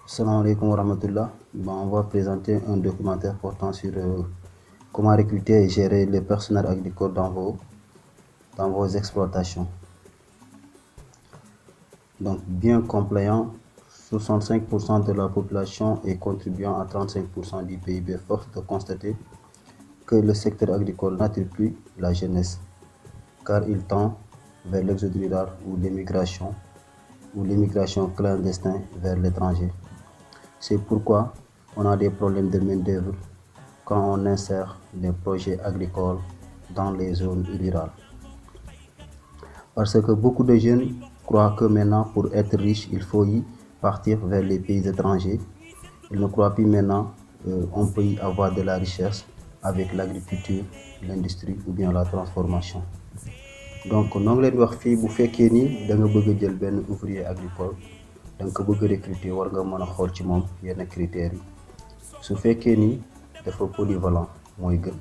Salam alaikum wa rahmatullah. On va présenter un documentaire portant sur comment recruter et gérer les personnels agricoles dans vos exploitations. Donc, bien compléant, 65% de la population et contribuant à 35% du PIB, force de constater que le secteur agricole n'attire plus la jeunesse, car il tend vers l'exode rural ou l'immigration clandestine vers l'étranger. C'est pourquoi on a des problèmes de main-d'œuvre quand on insère des projets agricoles dans les zones rurales. Parce que beaucoup de jeunes croient que maintenant, pour être riche, il faut y partir vers les pays étrangers. Ils ne croient plus maintenant qu'on peut y avoir de la richesse avec l'agriculture, l'industrie ou bien la transformation. Donc noo ngi leen wax fii bu fekkee ni da nga bëgg a jël benn ouvrier agricole da nga ko bëgg a recruter war nga mën a xool ci moom yenn critères yi su fekkee ni dafa polyvalent mooy gën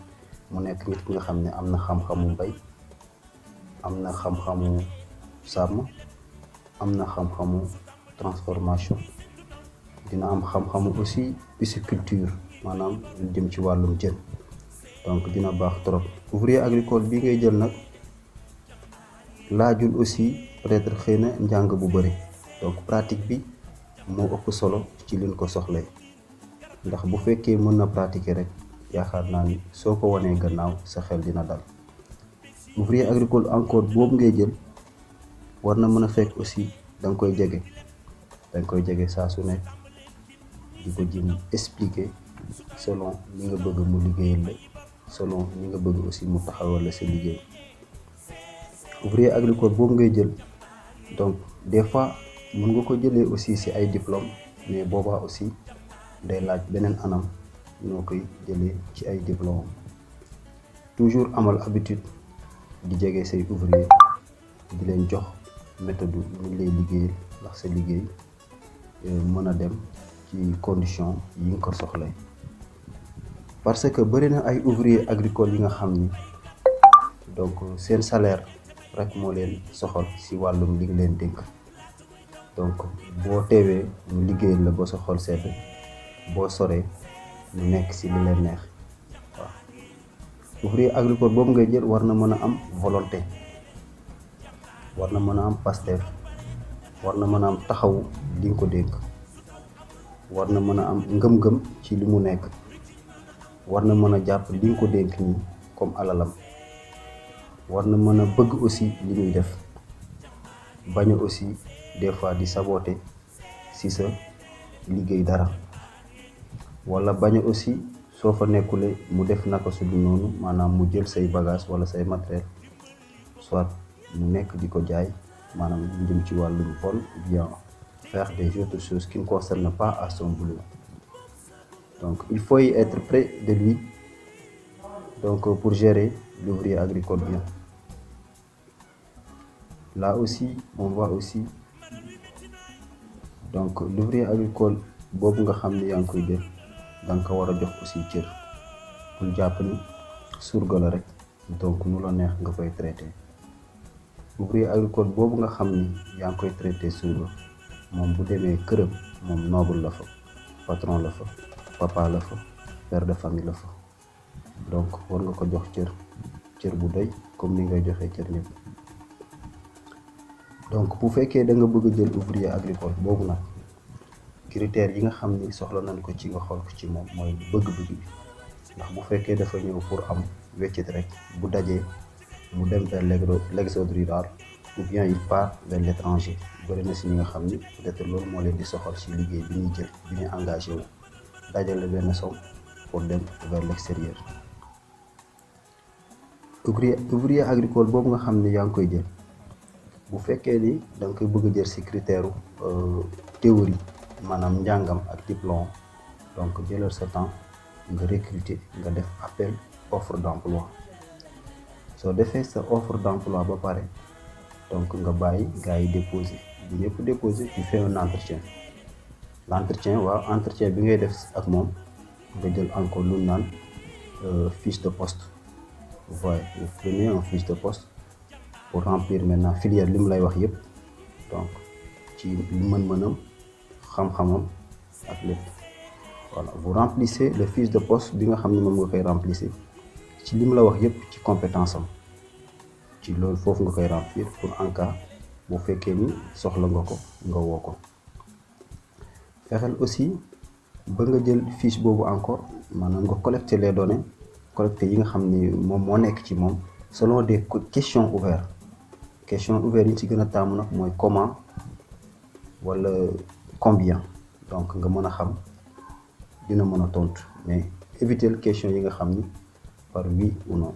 mu nekk nit ki nga xam ne am na xam-xamu mbay am na xam-xamu sàmm am na xam-xamu transformation dina am xam-xamu aussi pisciculture maanaam lu jëm ci wàllum jën donc dina baax trop ouvrier agricole bi ngay jël nag laajul aussi peut-être xëy na njàng bu bëri donc pratique bi moo ëpp solo ci liñ ko soxlee ndax bu fekkee mën na pratiquer rek yaakaar naa ni soo ko wanee gannaaw sa xel dina dal ouvrier agricole encore boobu ngay jël war na mën a fekk aussi da nga koy jege saa su nekk di ko jëm expliquer selon li nga bëgg mu liggéeyal la selon li nga bëgg aussi mu taxawal la sa liggéey ouvrier agricole boobu ngay jël donc des fois mën nga ko jëlee aussi ci ay diplôme mais boobaa aussi day laaj beneen anam ñoo koy jëlee ci ay diplôme toujours amal habitude di jege say ouvrier di leen jox méthode ñu lay liggéeyal ndax sa liggéey mën a dem ci condition yi nga ko soxlay parce que bëri na ay ouvrier agricole yi nga xam ni donc seen salaire rek moo leen soxal ci wàllum li nga leen dénk donc boo teewee ñu liggéeyal la ba sa xol sedd boo soree ñu nekk ci li leen neex waaw ouvrier agricole boobu ngay jël war na mën a am volonté war na mën a am Pastef war na mën a am taxawu li nga ko dénk war na mën a am ngëm-ngëm ci li mu nekk war na mën a jàpp li nga ko dénk nii comme alalam war na mën a bëgg aussi li muy def bañ a aussi des fois di saboter ci sa liggéey dara wala bañ a aussi soo fa nekkulee mu def naka su dul noonu maanaam mu jël say bagage wala say matériel soit mu nekk di ko jaay maanaam lu jëm ci wàllum vol ou bien faire des autres choses qui ne concernent pas à son boulot donc il faut y être près de lui donc pour gérer l'ouvrier agricole bien. Là aussi on voit aussi donc l'ouvrier agricole boobu nga xam ne yaa ngi koy def da nga ko war a jox aussi cër bul jàpp ni surga la rek donc nu la neex nga koy traité ouvrier agricole boobu nga xam ni yaa ngi koy traité surga moom bu demee këram moom noble la fa patron la fa papa la fa père de famille la fa donc war nga ko jox cër bu doy comme ni ngay joxee cër ñëpp donc bu fekkee da nga bëgg a jël ouvrier agricole boobu nag critères yi nga xam ni soxla nañ ko ci nga xool ko ci moom mooy bëgg-bëgg bi ndax bu fekkee dafa ñëw pour am weccit rek bu dajee mu dem vers l'exode rural ou bien il part vers l'étranger bëri na si ñi nga xam ni peut-être loolu moo leen di soxal ci liggéey bi ñuy jël bi ñuy engagé wu dajale benn somme pour dem vers l'extérieur ouvrier agricole boobu nga xam ni yaa ngi koy jël bu fekkee ni da nga koy bëgg a jël ci critère théorie maanaam njàngam ak diplôme donc jëlal sa temps nga recruter nga def appel offre d'emploi soo defee sa offre d'emploi ba pare donc nga bàyyi gars yi déposer bu ñëpp déposer tu fais un entretien l'entretien waaw entretien bi ngay def ak moom nga jël encore lu naan fiche de poste voilà vous prenez un fiche de poste pour remplir maintenant filière li mu lay wax yëpp donc ci mën-mënam xam-xamam ak lépp. Voilà, vous remplissez le fiche de poste bi nga xam ne moom nga koy remplissez ci li mu la wax yépp ci compétence am ci loolu foofu nga koy remplir pour en cas bu fekkee ni soxla nga ko nga woo ko. fexeel aussi ba nga jël fiche boobu encore maanaam nga collecter les données collecter yi nga xam ni moom moo nekk ci moom selon des questions ouvertes yi ñu ci gën a taamu nag mooy comment wala combien donc nga mën a xam dina mën a tontu mais éviter question yi nga xam ni par oui ou non.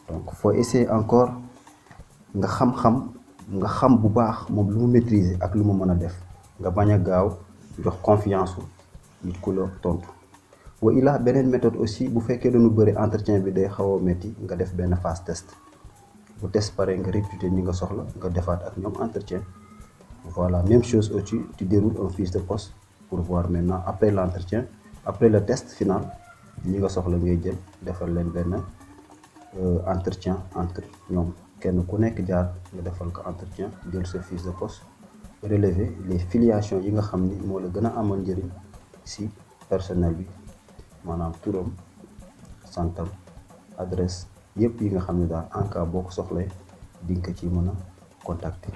donc faut essayer encore nga xam bu baax moom lu mu maîtriser ak lu mu mën a def nga bañ a gaaw jox confiance nit ku la tontu. wa ilaa beneen méthode aussi bu fekkee dañu bëri entretien bi day xaw a métti nga def benn phase test bu test pare nga recruter ñi nga soxla nga defaat ak ñoom entretien. Voilà, même chose aussi, tu déroules un fiche de poste pour voir maintenant après l'entretien, après le test final, ñi nga soxla ngay jël defal leen benn entretien entre ñoom kenn ku nekk jaar nga defal ko entretien jël sa fiche de poste relever les filiations yi nga xam ni moo la gën a amal njëriñ si personnel bi maanaam turam santam adresse yëpp yi nga xam ne daal en cas boo ko soxlee di nga ko ci mën a contacter.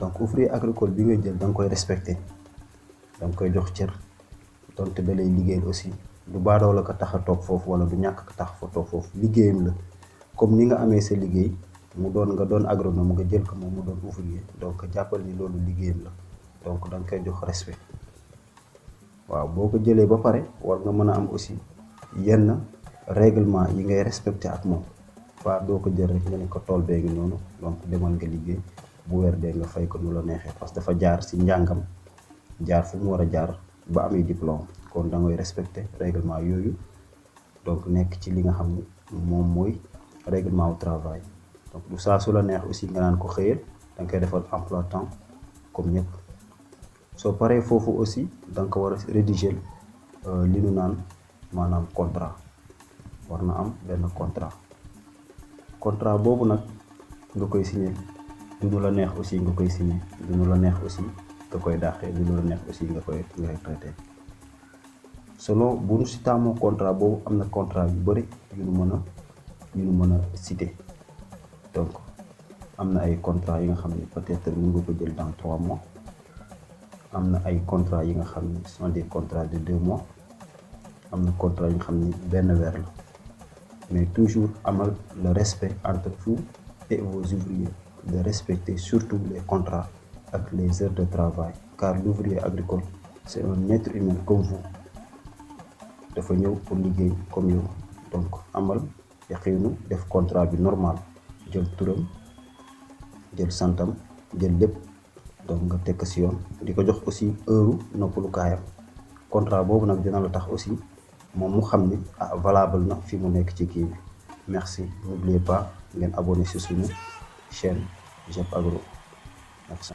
donc ouvrier agricole bi ngay jël da nga koy respecter da nga koy jox cër donte da lay liggéeyal aussi du baadoo la ko tax a toog foofu wala du ñàkk ko tax fa toog foofu liggéeyam la comme ni nga amee sa liggéey mu doon nga doon agronome nga jël ko moom mu doon ouvrier donc jàppal ni loolu liggéeyam la donc da nga koy jox respect. waaw boo ko jëlee ba pare war nga mën a am aussi yenn règlement yi ngay respecter ak moom waa doo ko jël rek nga ne ko tool bee ngi noonu donc demal nga liggéey bu weer dee nga fay ko nu la neexee parce que dafa jaar ci njàngam jaar fu mu war a jaar ba amee diplôme kon da ngay respecter règlement yooyu donc nekk ci li nga xam ni moom mooy règlement au travail. donc du saa su la neex aussi nga naan ko xëyal da nga koy defal emploi temps comme ñëpp. soo paree foofu aussi da nga ko war a rédiger li nu naan maanaam contrat war na am benn contrat boobu nag nga koy signer du la neex aussi nga koy signer du la neex aussi nga koy dàqee du la neex aussi nga koy traité selon bu nu si taamoo contrat boobu am na contrat yu bëri yu nu mën a citer. donc am na ay contrat yi nga xam ne peut-être mën nga ko jël dans 3 mois. am na ay contrat yi nga xam ne sont des contrats de 2 mois am na contrat yi nga xam ni benn weer la mais toujours amal le respect entre vous et vos ouvriers de respecter surtout les contrats ak les heures de travail car l'ouvrier agricole c'est un être humain comme vous dafa ñëw pour liggéey comme yow donc amal yaqiinu def contrat bi normal jël turam jël santam jël lépp donc nga tekk ci yoon di ko jox aussi heure noppalu kaayam contrat boobu nag dina la tax aussi moom mu xam ni valable na fi mu nekk ci kii bi. merci n'oubliez pas ngeen abonné ci suñu chaîne GEP Agro. Merci.